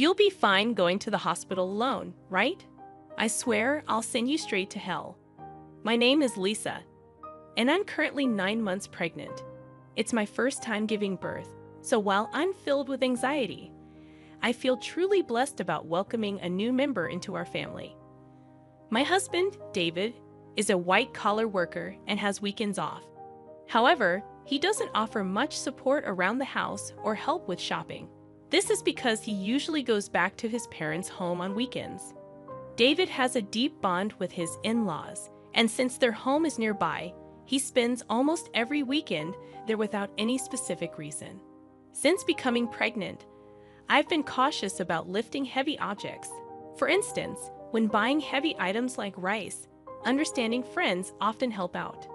You'll be fine going to the hospital alone, right? I swear I'll send you straight to hell. My name is Lisa, and I'm currently 9 months pregnant. It's my first time giving birth, so while I'm filled with anxiety, I feel truly blessed about welcoming a new member into our family. My husband, David, is a white-collar worker and has weekends off. However, he doesn't offer much support around the house or help with shopping. This is because he usually goes back to his parents' home on weekends. David has a deep bond with his in-laws, and since their home is nearby, he spends almost every weekend there without any specific reason. Since becoming pregnant, I've been cautious about lifting heavy objects. For instance, when buying heavy items like rice, understanding friends often help out.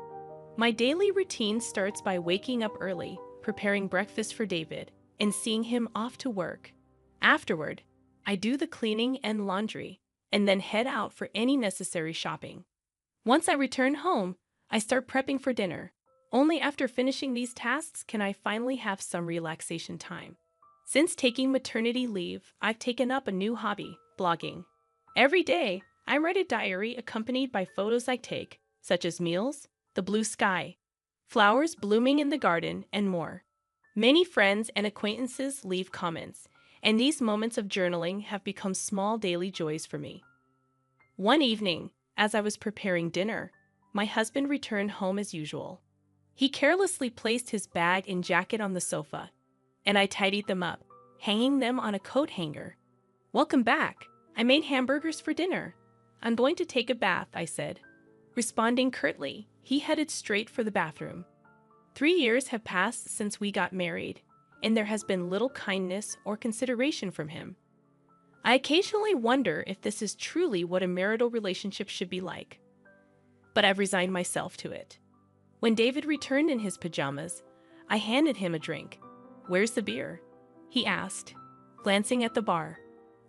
My daily routine starts by waking up early, preparing breakfast for David, and seeing him off to work. Afterward, I do the cleaning and laundry, and then head out for any necessary shopping. Once I return home, I start prepping for dinner. Only after finishing these tasks can I finally have some relaxation time. Since taking maternity leave, I've taken up a new hobby, blogging. Every day, I write a diary accompanied by photos I take, such as meals, the blue sky, flowers blooming in the garden, and more. Many friends and acquaintances leave comments, and these moments of journaling have become small daily joys for me. One evening, as I was preparing dinner, my husband returned home as usual. He carelessly placed his bag and jacket on the sofa, and I tidied them up, hanging them on a coat hanger. "Welcome back. I made hamburgers for dinner. I'm going to take a bath," I said. Responding curtly, he headed straight for the bathroom. 3 years have passed since we got married, and there has been little kindness or consideration from him. I occasionally wonder if this is truly what a marital relationship should be like. But I've resigned myself to it. When David returned in his pajamas, I handed him a drink. "Where's the beer?" he asked, glancing at the bar.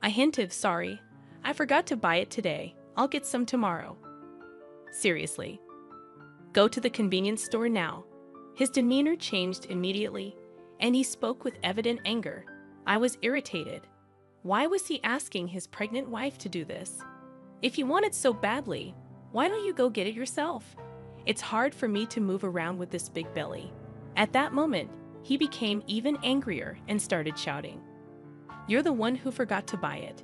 I hinted, "Sorry, I forgot to buy it today. I'll get some tomorrow." "Seriously? Go to the convenience store now." His demeanor changed immediately, and he spoke with evident anger. I was irritated. Why was he asking his pregnant wife to do this? If you want it so badly, why don't you go get it yourself? It's hard for me to move around with this big belly. At that moment, he became even angrier and started shouting. "You're the one who forgot to buy it.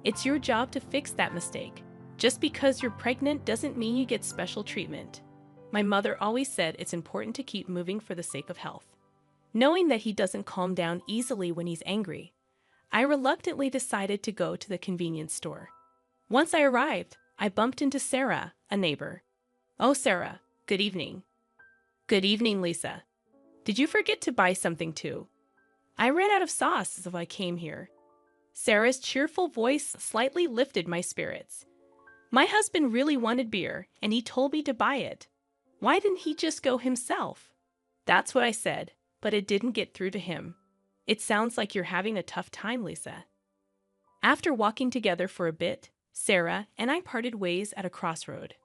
It's your job to fix that mistake. Just because you're pregnant doesn't mean you get special treatment." My mother always said it's important to keep moving for the sake of health. Knowing that he doesn't calm down easily when he's angry, I reluctantly decided to go to the convenience store. Once I arrived, I bumped into Sarah, a neighbor. "Oh, Sarah, good evening." "Good evening, Lisa. Did you forget to buy something too?" "I ran out of sauce, so I came here." Sarah's cheerful voice slightly lifted my spirits. My husband really wanted beer, and he told me to buy it. Why didn't he just go himself? That's what I said, but it didn't get through to him. "It sounds like you're having a tough time, Lisa." After walking together for a bit, Sarah and I parted ways at a crossroad.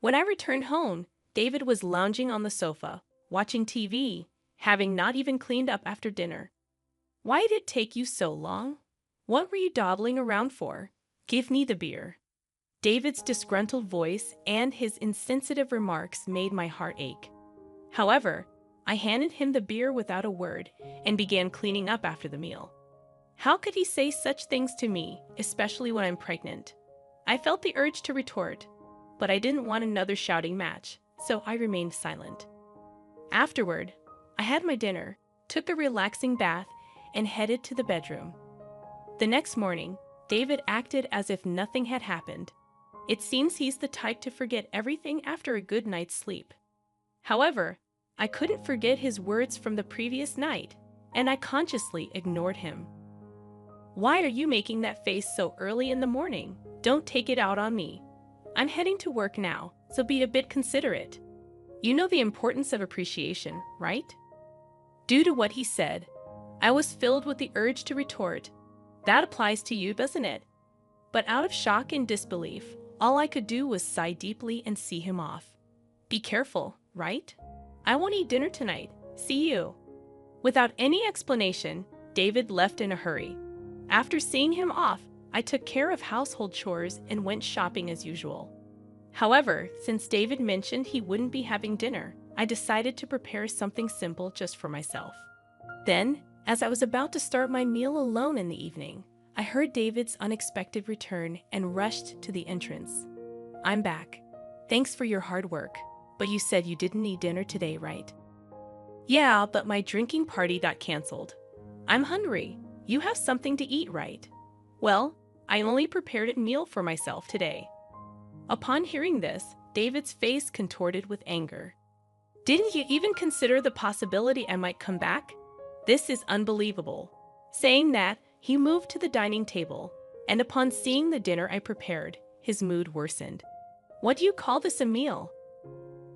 When I returned home, David was lounging on the sofa, watching TV, having not even cleaned up after dinner. "Why did it take you so long? What were you dawdling around for? Give me the beer." David's disgruntled voice and his insensitive remarks made my heart ache. However, I handed him the beer without a word and began cleaning up after the meal. How could he say such things to me, especially when I'm pregnant? I felt the urge to retort, but I didn't want another shouting match, so I remained silent. Afterward, I had my dinner, took a relaxing bath, and headed to the bedroom. The next morning, David acted as if nothing had happened. It seems he's the type to forget everything after a good night's sleep. However, I couldn't forget his words from the previous night, and I consciously ignored him. "Why are you making that face so early in the morning? Don't take it out on me. I'm heading to work now, so be a bit considerate. You know the importance of appreciation, right?" Due to what he said, I was filled with the urge to retort, "That applies to you, doesn't it?" But out of shock and disbelief, all I could do was sigh deeply and see him off. "Be careful, right? I won't eat dinner tonight. See you." Without any explanation, David left in a hurry. After seeing him off, I took care of household chores and went shopping as usual. However, since David mentioned he wouldn't be having dinner, I decided to prepare something simple just for myself. Then, as I was about to start my meal alone in the evening, I heard David's unexpected return and rushed to the entrance. "I'm back. Thanks for your hard work, but you said you didn't need dinner today, right?" "Yeah, but my drinking party got canceled. I'm hungry. You have something to eat, right?" "Well, I only prepared a meal for myself today." Upon hearing this, David's face contorted with anger. "Didn't you even consider the possibility I might come back? This is unbelievable." Saying that, he moved to the dining table, and upon seeing the dinner I prepared, his mood worsened. "What do you call this a meal?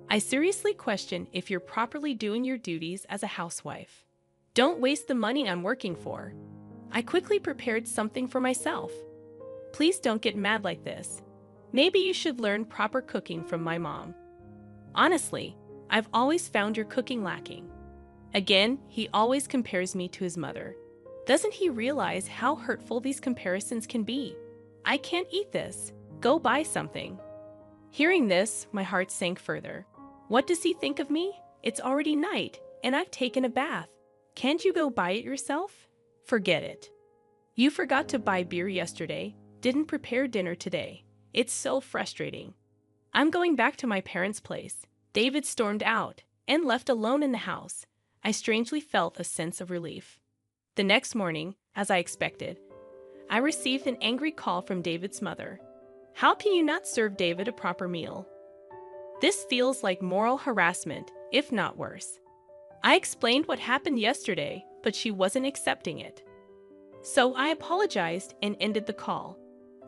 I seriously question if you're properly doing your duties as a housewife. Don't waste the money I'm working for." I quickly prepared something for myself. "Please don't get mad like this. Maybe you should learn proper cooking from my mom. Honestly, I've always found your cooking lacking." Again, he always compares me to his mother. Doesn't he realize how hurtful these comparisons can be? "I can't eat this. Go buy something." Hearing this, my heart sank further. What does he think of me? It's already night, and I've taken a bath. Can't you go buy it yourself? Forget it. You forgot to buy beer yesterday, didn't prepare dinner today. It's so frustrating. "I'm going back to my parents' place." David stormed out and left alone in the house. I strangely felt a sense of relief. The next morning, as I expected, I received an angry call from David's mother. "How can you not serve David a proper meal? This feels like moral harassment, if not worse." I explained what happened yesterday, but she wasn't accepting it. So I apologized and ended the call.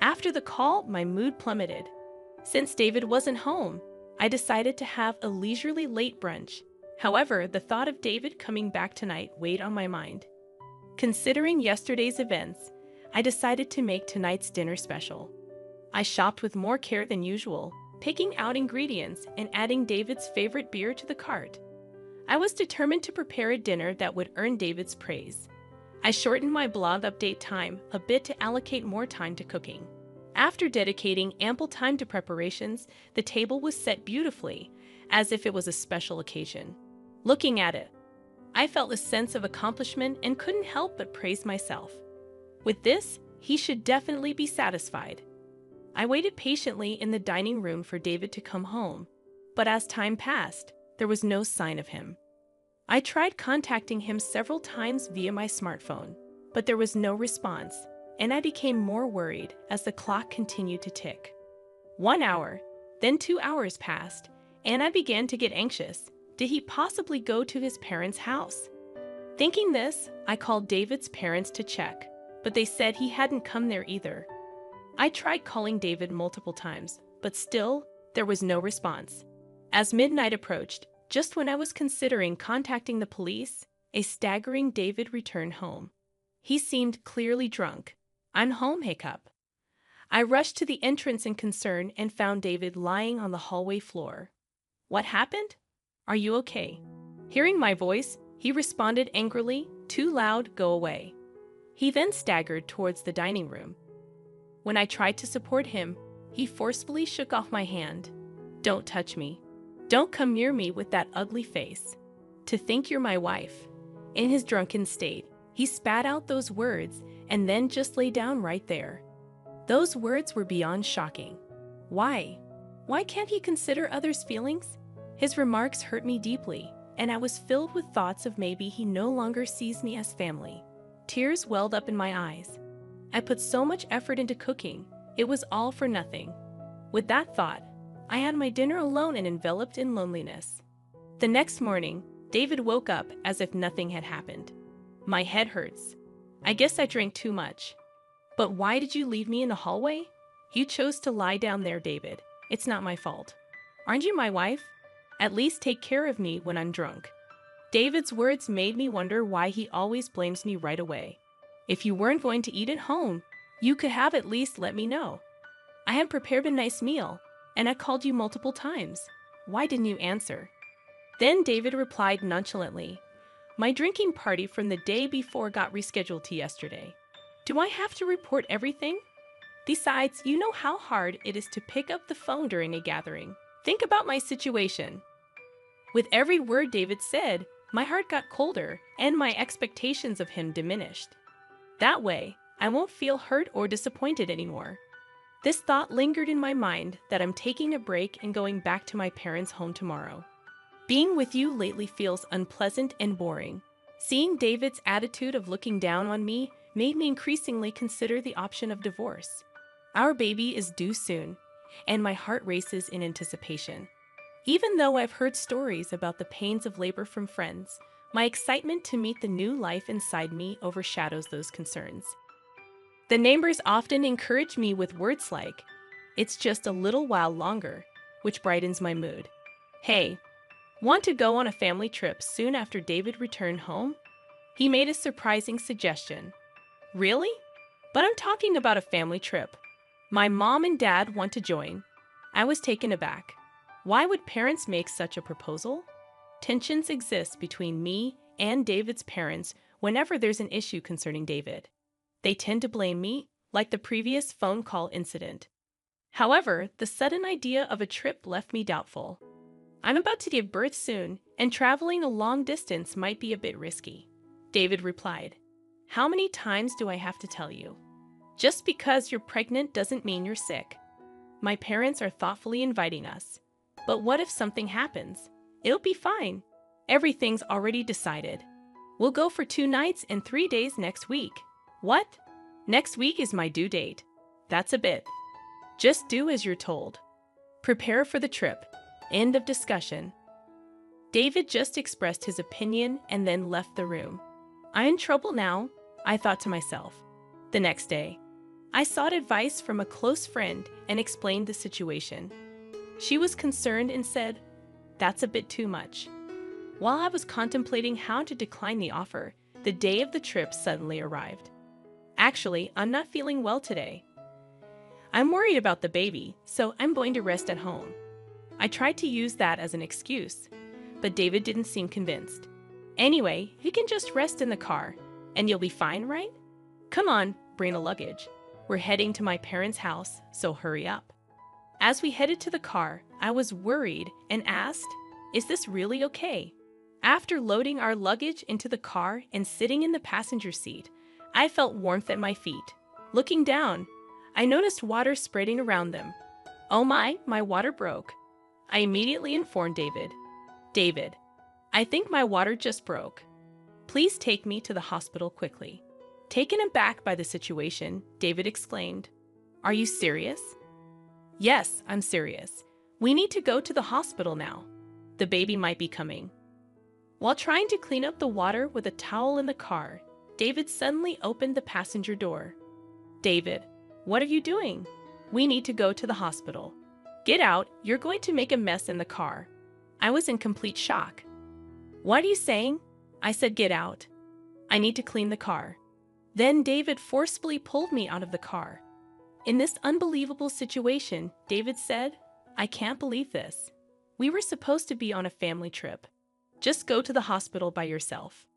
After the call, my mood plummeted. Since David wasn't home, I decided to have a leisurely late brunch. However, the thought of David coming back tonight weighed on my mind. Considering yesterday's events, I decided to make tonight's dinner special. I shopped with more care than usual, picking out ingredients and adding David's favorite beer to the cart. I was determined to prepare a dinner that would earn David's praise. I shortened my blog update time a bit to allocate more time to cooking. After dedicating ample time to preparations, the table was set beautifully, as if it was a special occasion. Looking at it, I felt a sense of accomplishment and couldn't help but praise myself. With this, he should definitely be satisfied. I waited patiently in the dining room for David to come home, but as time passed, there was no sign of him. I tried contacting him several times via my smartphone, but there was no response, and I became more worried as the clock continued to tick. 1 hour, then 2 hours passed, and I began to get anxious. Did he possibly go to his parents' house? Thinking this, I called David's parents to check, but they said he hadn't come there either. I tried calling David multiple times, but still, there was no response. As midnight approached, just when I was considering contacting the police, a staggering David returned home. He seemed clearly drunk. "I'm home, hiccup." I rushed to the entrance in concern and found David lying on the hallway floor. "What happened? Are you okay?" Hearing my voice, he responded angrily, "Too loud, go away." He then staggered towards the dining room. When I tried to support him, he forcefully shook off my hand. "Don't touch me. Don't come near me with that ugly face. To think you're my wife." In his drunken state, he spat out those words and then just lay down right there. Those words were beyond shocking. Why? Why can't he consider others' feelings? His remarks hurt me deeply, and I was filled with thoughts of maybe he no longer sees me as family. Tears welled up in my eyes. I put so much effort into cooking, it was all for nothing. With that thought, I had my dinner alone and enveloped in loneliness. The next morning, David woke up as if nothing had happened. "My head hurts. I guess I drank too much." "But why did you leave me in the hallway?" "You chose to lie down there, David. It's not my fault. Aren't you my wife? At least take care of me when I'm drunk." David's words made me wonder why he always blames me right away. If you weren't going to eat at home, you could have at least let me know. I had prepared a nice meal, and I called you multiple times. Why didn't you answer? Then David replied nonchalantly, "My drinking party from the day before got rescheduled to yesterday." Do I have to report everything? Besides, you know how hard it is to pick up the phone during a gathering. Think about my situation. With every word David said, my heart got colder and my expectations of him diminished. That way, I won't feel hurt or disappointed anymore. This thought lingered in my mind that I'm taking a break and going back to my parents' home tomorrow. Being with you lately feels unpleasant and boring. Seeing David's attitude of looking down on me made me increasingly consider the option of divorce. Our baby is due soon, and my heart races in anticipation. Even though I've heard stories about the pains of labor from friends, my excitement to meet the new life inside me overshadows those concerns. The neighbors often encourage me with words like, "It's just a little while longer," which brightens my mood. "Hey, want to go on a family trip soon after David returned home?" He made a surprising suggestion. "Really? But I'm talking about a family trip. My mom and dad want to join." I was taken aback. Why would parents make such a proposal? Tensions exist between me and David's parents whenever there's an issue concerning David. They tend to blame me, like the previous phone call incident. However, the sudden idea of a trip left me doubtful. I'm about to give birth soon, and traveling a long distance might be a bit risky. David replied, "How many times do I have to tell you? Just because you're pregnant doesn't mean you're sick. My parents are thoughtfully inviting us. But what if something happens? It'll be fine. Everything's already decided. We'll go for 2 nights and 3 days next week." What? Next week is my due date. That's a bit. Just do as you're told. Prepare for the trip. End of discussion. David just expressed his opinion and then left the room. I'm in trouble now, I thought to myself. The next day, I sought advice from a close friend and explained the situation. She was concerned and said, "That's a bit too much." While I was contemplating how to decline the offer, the day of the trip suddenly arrived. "Actually, I'm not feeling well today. I'm worried about the baby, so I'm going to rest at home." I tried to use that as an excuse, but David didn't seem convinced. "Anyway, you can just rest in the car, and you'll be fine, right? Come on, bring a luggage. We're heading to my parents' house, so hurry up." As we headed to the car, I was worried and asked, "Is this really okay?" After loading our luggage into the car and sitting in the passenger seat, I felt warmth at my feet. Looking down, I noticed water spreading around them. "Oh my water broke." I immediately informed David. "David, I think my water just broke. Please take me to the hospital quickly." Taken aback by the situation, David exclaimed, "Are you serious?" "Yes, I'm serious. We need to go to the hospital now. The baby might be coming." While trying to clean up the water with a towel in the car, David suddenly opened the passenger door. "David, what are you doing? We need to go to the hospital. Get out, you're going to make a mess in the car." I was in complete shock. "What are you saying?" I said, "Get out. I need to clean the car." Then David forcefully pulled me out of the car. In this unbelievable situation, David said, "I can't believe this. We were supposed to be on a family trip. Just go to the hospital by yourself."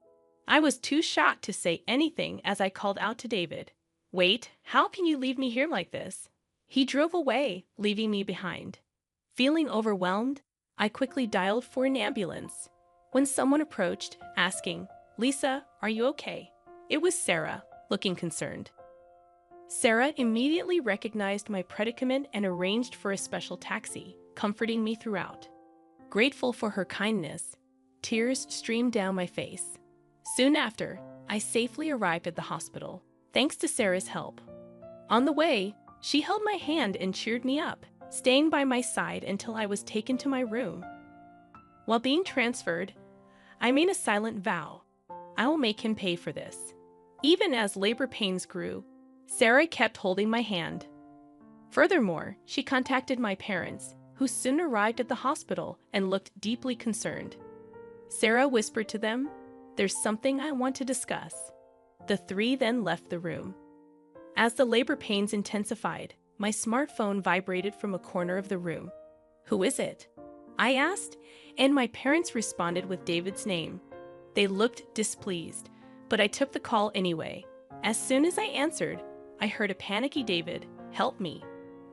I was too shocked to say anything as I called out to David, "Wait, how can you leave me here like this?" He drove away, leaving me behind. Feeling overwhelmed, I quickly dialed for an ambulance. When someone approached, asking, "Lisa, are you okay?" It was Sarah, looking concerned. Sarah immediately recognized my predicament and arranged for a special taxi, comforting me throughout. Grateful for her kindness, tears streamed down my face. Soon after, I safely arrived at the hospital, thanks to Sarah's help. On the way, she held my hand and cheered me up, staying by my side until I was taken to my room. While being transferred, I made a silent vow. I will make him pay for this. Even as labor pains grew, Sarah kept holding my hand. Furthermore, she contacted my parents, who soon arrived at the hospital and looked deeply concerned. Sarah whispered to them, "There's something I want to discuss." The 3 then left the room. As the labor pains intensified, my smartphone vibrated from a corner of the room. "Who is it?" I asked, and my parents responded with David's name. They looked displeased, but I took the call anyway. As soon as I answered, I heard a panicky David, "Help me."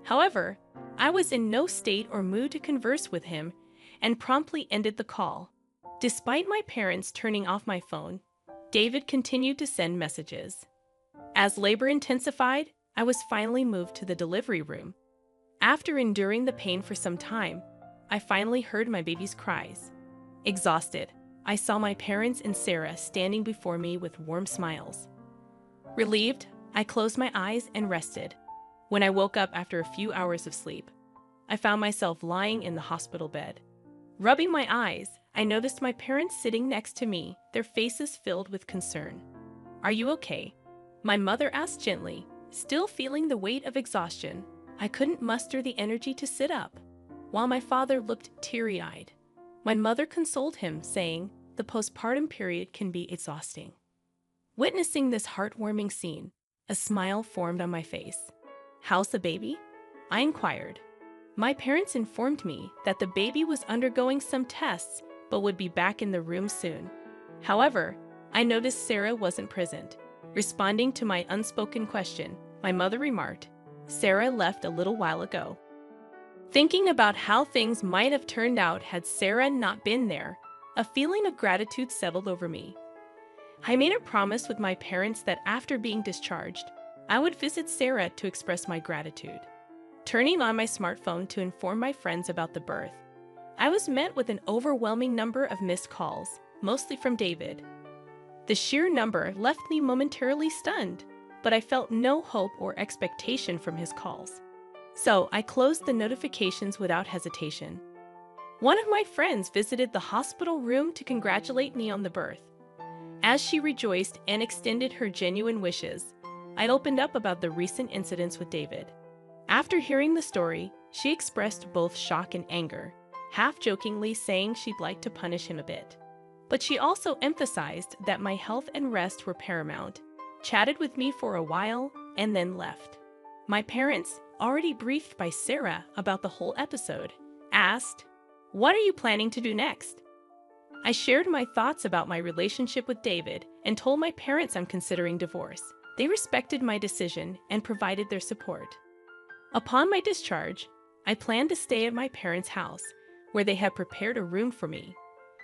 However, I was in no state or mood to converse with him and promptly ended the call. Despite my parents turning off my phone, David continued to send messages. As labor intensified, I was finally moved to the delivery room. After enduring the pain for some time, I finally heard my baby's cries. Exhausted, I saw my parents and Sarah standing before me with warm smiles. Relieved, I closed my eyes and rested. When I woke up after a few hours of sleep, I found myself lying in the hospital bed. Rubbing my eyes, I noticed my parents sitting next to me, their faces filled with concern. "Are you okay?" My mother asked gently, still feeling the weight of exhaustion. I couldn't muster the energy to sit up, while my father looked teary-eyed. My mother consoled him, saying, "The postpartum period can be exhausting." Witnessing this heartwarming scene, a smile formed on my face. "How's the baby?" I inquired. My parents informed me that the baby was undergoing some tests but would be back in the room soon. However, I noticed Sarah wasn't present. Responding to my unspoken question, my mother remarked, "Sarah left a little while ago." Thinking about how things might have turned out had Sarah not been there, a feeling of gratitude settled over me. I made a promise with my parents that after being discharged, I would visit Sarah to express my gratitude. Turning on my smartphone to inform my friends about the birth, I was met with an overwhelming number of missed calls, mostly from David. The sheer number left me momentarily stunned, but I felt no hope or expectation from his calls. So I closed the notifications without hesitation. One of my friends visited the hospital room to congratulate me on the birth. As she rejoiced and extended her genuine wishes, I opened up about the recent incidents with David. After hearing the story, she expressed both shock and anger, half-jokingly saying she'd like to punish him a bit. But she also emphasized that my health and rest were paramount, chatted with me for a while, and then left. My parents, already briefed by Sarah about the whole episode, asked, "What are you planning to do next?" I shared my thoughts about my relationship with David and told my parents I'm considering divorce. They respected my decision and provided their support. Upon my discharge, I planned to stay at my parents' house, where they had prepared a room for me.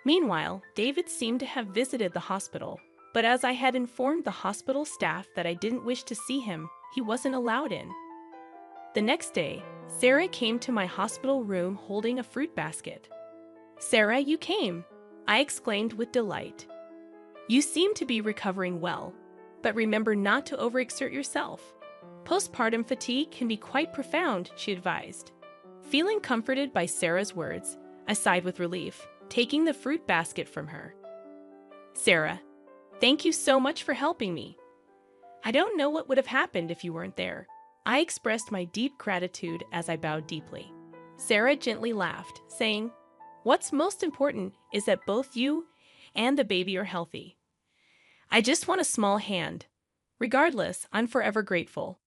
Meanwhile, David seemed to have visited the hospital, but as I had informed the hospital staff that I didn't wish to see him, he wasn't allowed in. The next day, Sarah came to my hospital room holding a fruit basket. "Sarah, you came!" I exclaimed with delight. "You seem to be recovering well, but remember not to overexert yourself. Postpartum fatigue can be quite profound," she advised. Feeling comforted by Sarah's words, I sighed with relief, taking the fruit basket from her. "Sarah, thank you so much for helping me. I don't know what would have happened if you weren't there." I expressed my deep gratitude as I bowed deeply. Sarah gently laughed, saying, "What's most important is that both you and the baby are healthy. I just want a small hand. Regardless, I'm forever grateful.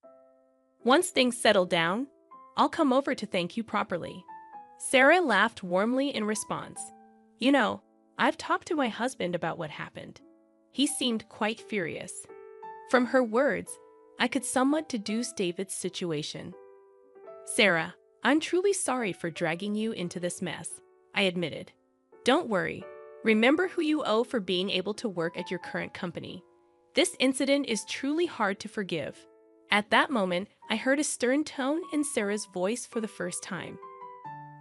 Once things settle down, I'll come over to thank you properly." Sarah laughed warmly in response. "You know, I've talked to my husband about what happened. He seemed quite furious." From her words, I could somewhat deduce David's situation. "Sarah, I'm truly sorry for dragging you into this mess," I admitted. "Don't worry. Remember who you owe for being able to work at your current company. This incident is truly hard to forgive." At that moment, I heard a stern tone in Sarah's voice for the first time.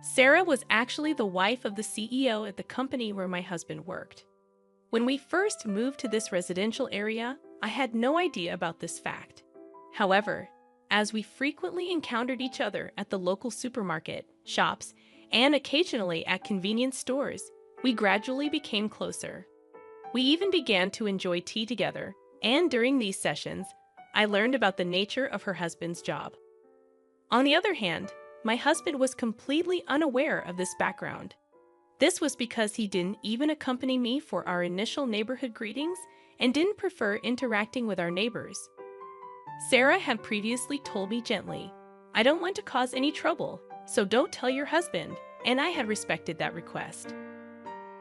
Sarah was actually the wife of the CEO at the company where my husband worked. When we first moved to this residential area, I had no idea about this fact. However, as we frequently encountered each other at the local supermarket, shops, and occasionally at convenience stores, we gradually became closer. We even began to enjoy tea together, and during these sessions, I learned about the nature of her husband's job. On the other hand, my husband was completely unaware of this background. This was because he didn't even accompany me for our initial neighborhood greetings and didn't prefer interacting with our neighbors. Sarah had previously told me gently, "I don't want to cause any trouble, so don't tell your husband," and I had respected that request.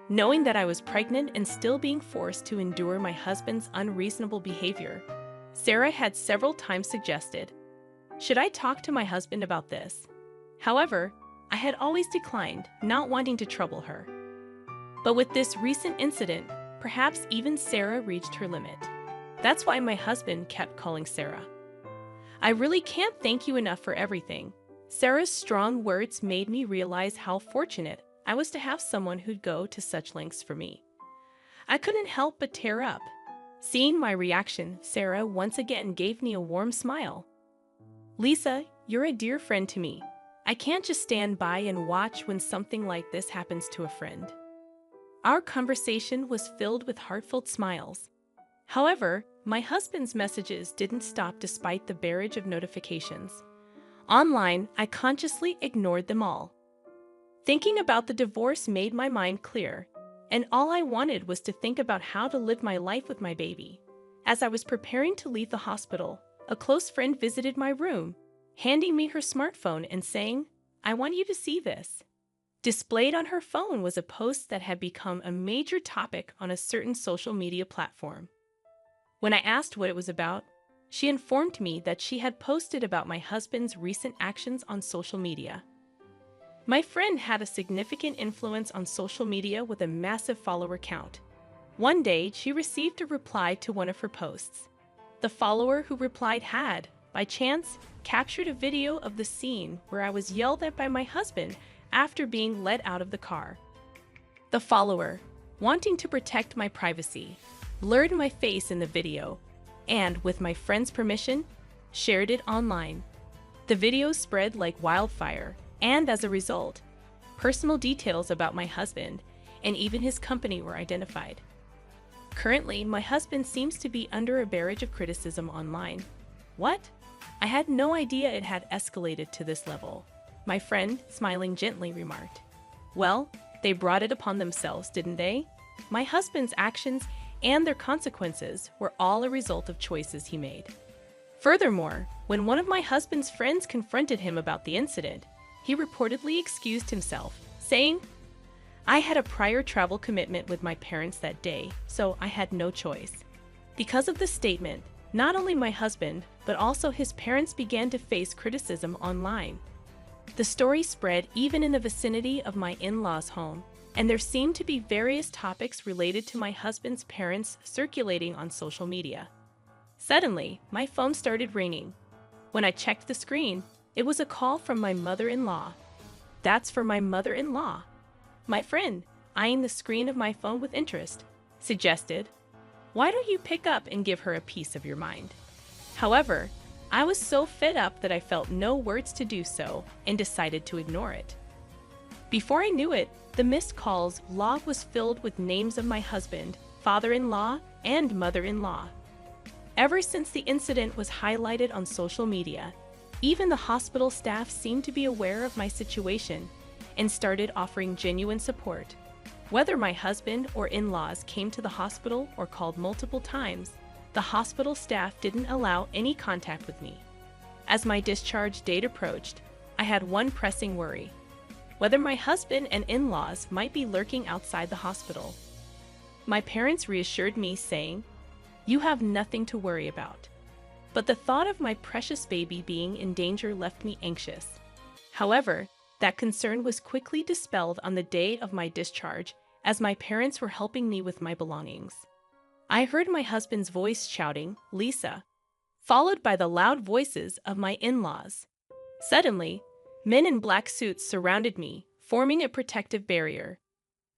Knowing that I was pregnant and still being forced to endure my husband's unreasonable behavior, Sarah had several times suggested, "Should I talk to my husband about this?" However, I had always declined, not wanting to trouble her. But with this recent incident, perhaps even Sarah reached her limit. That's why my husband kept calling Sarah. "I really can't thank you enough for everything." Sarah's strong words made me realize how fortunate I was to have someone who'd go to such lengths for me. I couldn't help but tear up. Seeing my reaction, Sarah once again gave me a warm smile. "Lisa, you're a dear friend to me. I can't just stand by and watch when something like this happens to a friend." Our conversation was filled with heartfelt smiles. However, my husband's messages didn't stop despite the barrage of notifications. Online, I consciously ignored them all. Thinking about the divorce made my mind clear, and all I wanted was to think about how to live my life with my baby. As I was preparing to leave the hospital, a close friend visited my room, handing me her smartphone and saying, "I want you to see this." Displayed on her phone was a post that had become a major topic on a certain social media platform. When I asked what it was about, she informed me that she had posted about my husband's recent actions on social media. My friend had a significant influence on social media with a massive follower count. One day, she received a reply to one of her posts. The follower who replied had, by chance, captured a video of the scene where I was yelled at by my husband after being let out of the car. The follower, wanting to protect my privacy, blurred my face in the video and, with my friend's permission, shared it online. The video spread like wildfire, and as a result, personal details about my husband and even his company were identified. Currently, my husband seems to be under a barrage of criticism online. What? I had no idea it had escalated to this level. My friend, smiling gently, remarked. "Well, they brought it upon themselves, didn't they? My husband's actions and their consequences were all a result of choices he made." Furthermore, when one of my husband's friends confronted him about the incident, he reportedly excused himself, saying, "I had a prior travel commitment with my parents that day, so I had no choice." Because of this statement, not only my husband, but also his parents began to face criticism online. The story spread even in the vicinity of my in-laws' home, and there seemed to be various topics related to my husband's parents circulating on social media. Suddenly, my phone started ringing. When I checked the screen, it was a call from my mother-in-law. "That's for my mother-in-law." My friend, eyeing the screen of my phone with interest, suggested, "Why don't you pick up and give her a piece of your mind?" However, I was so fed up that I felt no words to do so and decided to ignore it. Before I knew it, the missed calls log was filled with names of my husband, father-in-law, and mother-in-law. Ever since the incident was highlighted on social media, even the hospital staff seemed to be aware of my situation and started offering genuine support. Whether my husband or in-laws came to the hospital or called multiple times, the hospital staff didn't allow any contact with me. As my discharge date approached, I had one pressing worry: whether my husband and in-laws might be lurking outside the hospital. My parents reassured me, saying, "You have nothing to worry about." But the thought of my precious baby being in danger left me anxious. However, that concern was quickly dispelled on the day of my discharge, as my parents were helping me with my belongings. I heard my husband's voice shouting, "Lisa," followed by the loud voices of my in-laws. Suddenly, men in black suits surrounded me, forming a protective barrier.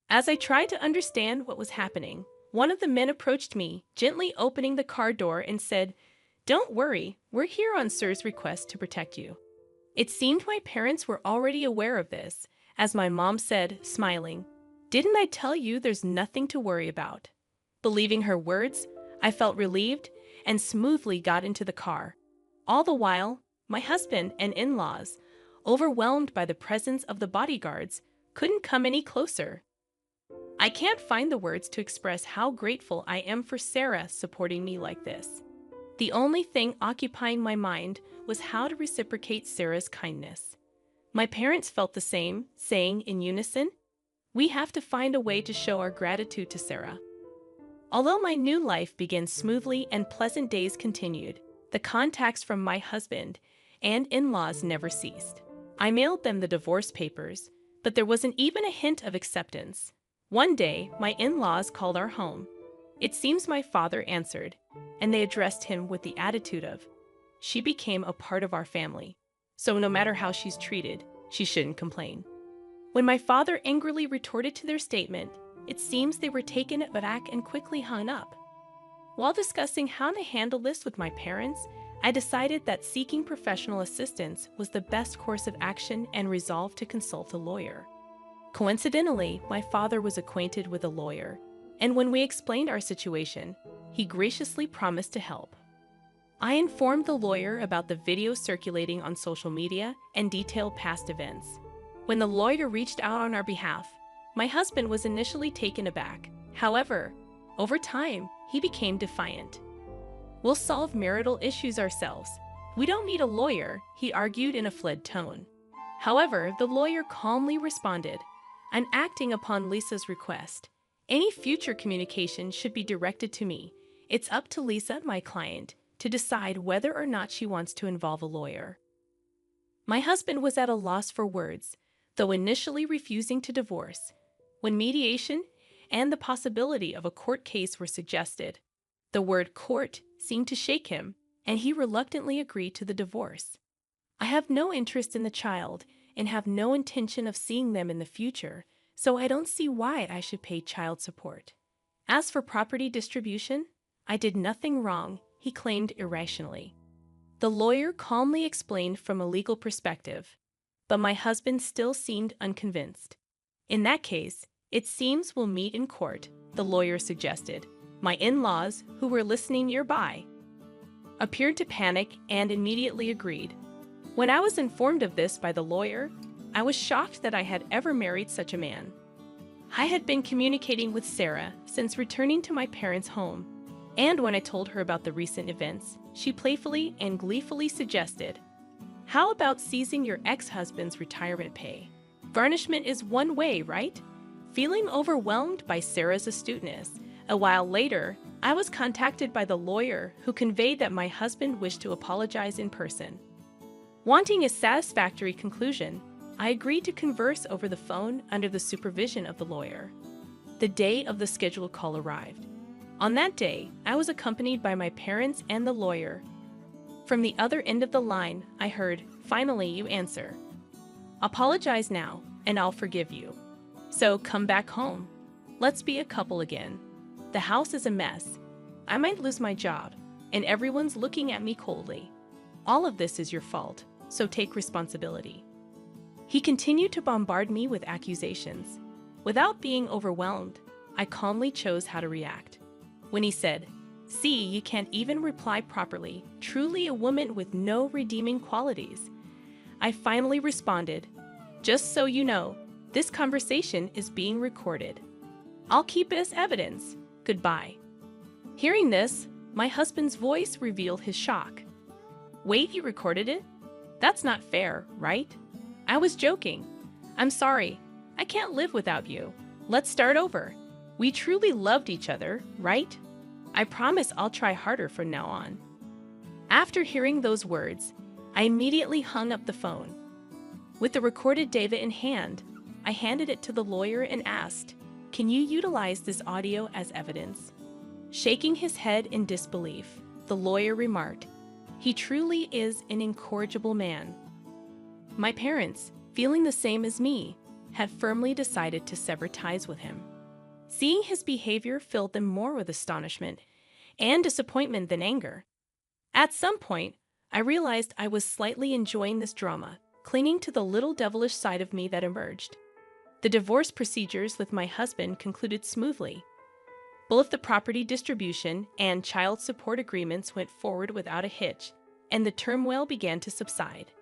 As I tried to understand what was happening, one of the men approached me, gently opening the car door and said, "Don't worry, we're here on Sir's request to protect you." It seemed my parents were already aware of this, as my mom said, smiling, "Didn't I tell you there's nothing to worry about?" Believing her words, I felt relieved and smoothly got into the car. All the while, my husband and in-laws, overwhelmed by the presence of the bodyguards, couldn't come any closer. I can't find the words to express how grateful I am for Sarah supporting me like this. The only thing occupying my mind was how to reciprocate Sarah's kindness. My parents felt the same, saying in unison, "We have to find a way to show our gratitude to Sarah." Although my new life began smoothly and pleasant days continued, the contacts from my husband and in-laws never ceased. I mailed them the divorce papers, but there wasn't even a hint of acceptance. One day, my in-laws called our home. It seems my father answered, and they addressed him with the attitude of, "She became a part of our family, so no matter how she's treated, she shouldn't complain." When my father angrily retorted to their statement, it seems they were taken aback and quickly hung up. While discussing how to handle this with my parents, I decided that seeking professional assistance was the best course of action and resolved to consult a lawyer. Coincidentally, my father was acquainted with a lawyer, and when we explained our situation, he graciously promised to help. I informed the lawyer about the video circulating on social media and detailed past events. When the lawyer reached out on our behalf, my husband was initially taken aback. However, over time, he became defiant. "We'll solve marital issues ourselves. We don't need a lawyer," he argued in a fled tone. However, the lawyer calmly responded, "I'm acting upon Lisa's request. Any future communication should be directed to me. It's up to Lisa, my client, to decide whether or not she wants to involve a lawyer." My husband was at a loss for words, though initially refusing to divorce. When mediation and the possibility of a court case were suggested, the word court seemed to shake him, and he reluctantly agreed to the divorce. I have no interest in the child and have no intention of seeing them in the future, so I don't see why I should pay child support. As for property distribution, I did nothing wrong, he claimed irrationally. The lawyer calmly explained from a legal perspective, but my husband still seemed unconvinced. "In that case, it seems we'll meet in court," the lawyer suggested. My in-laws, who were listening nearby, appeared to panic and immediately agreed. When I was informed of this by the lawyer, I was shocked that I had ever married such a man. I had been communicating with Sarah since returning to my parents' home, and when I told her about the recent events, she playfully and gleefully suggested, "How about seizing your ex-husband's retirement pay? Garnishment is one way, right?" Feeling overwhelmed by Sarah's astuteness, a while later, I was contacted by the lawyer who conveyed that my husband wished to apologize in person. Wanting a satisfactory conclusion, I agreed to converse over the phone under the supervision of the lawyer. The day of the scheduled call arrived. On that day, I was accompanied by my parents and the lawyer. From the other end of the line, I heard, "Finally, you answer. Apologize now, and I'll forgive you. So come back home. Let's be a couple again. The house is a mess. I might lose my job, and everyone's looking at me coldly. All of this is your fault, so take responsibility." He continued to bombard me with accusations. Without being overwhelmed, I calmly chose how to react. When he said, "See, you can't even reply properly, truly a woman with no redeeming qualities," I finally responded, "Just so you know, this conversation is being recorded. I'll keep it as evidence. Goodbye." Hearing this, my husband's voice revealed his shock. "Wait, you recorded it? That's not fair, right?" I was joking. "I'm sorry. I can't live without you. Let's start over. We truly loved each other, right? I promise I'll try harder from now on." After hearing those words, I immediately hung up the phone. With the recorded data in hand, I handed it to the lawyer and asked, "Can you utilize this audio as evidence?" Shaking his head in disbelief, the lawyer remarked, "He truly is an incorrigible man." My parents, feeling the same as me, had firmly decided to sever ties with him. Seeing his behavior filled them more with astonishment and disappointment than anger. At some point, I realized I was slightly enjoying this drama, clinging to the little devilish side of me that emerged. The divorce procedures with my husband concluded smoothly. Both the property distribution and child support agreements went forward without a hitch, and the turmoil began to subside.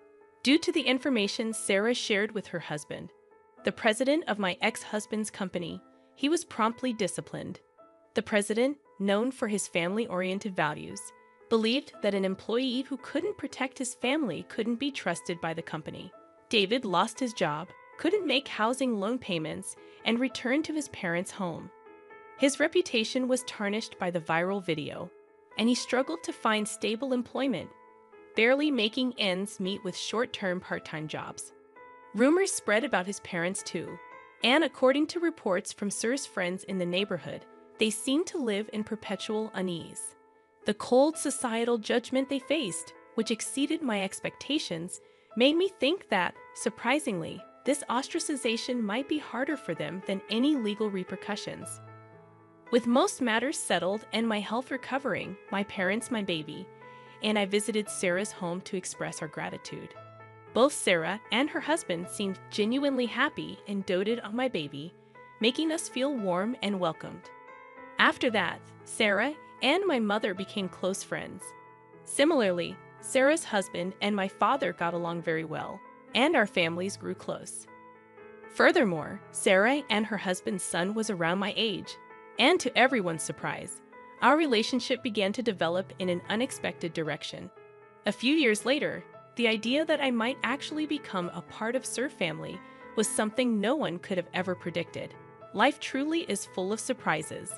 Due to the information Sarah shared with her husband, the president of my ex-husband's company, he was promptly disciplined. The president, known for his family-oriented values, believed that an employee who couldn't protect his family couldn't be trusted by the company. David lost his job, couldn't make housing loan payments, and returned to his parents' home. His reputation was tarnished by the viral video, and he struggled to find stable employment, barely making ends meet with short-term part-time jobs. Rumors spread about his parents too, and according to reports from Sir's friends in the neighborhood, they seemed to live in perpetual unease. The cold societal judgment they faced, which exceeded my expectations, made me think that, surprisingly, this ostracization might be harder for them than any legal repercussions. With most matters settled and my health recovering, my parents, my baby, and I visited Sarah's home to express our gratitude. Both Sarah and her husband seemed genuinely happy and doted on my baby, making us feel warm and welcomed. After that, Sarah and my mother became close friends. Similarly, Sarah's husband and my father got along very well, and our families grew close. Furthermore, Sarah and her husband's son was around my age, and to everyone's surprise, our relationship began to develop in an unexpected direction. A few years later, the idea that I might actually become a part of Sir family was something no one could have ever predicted. Life truly is full of surprises,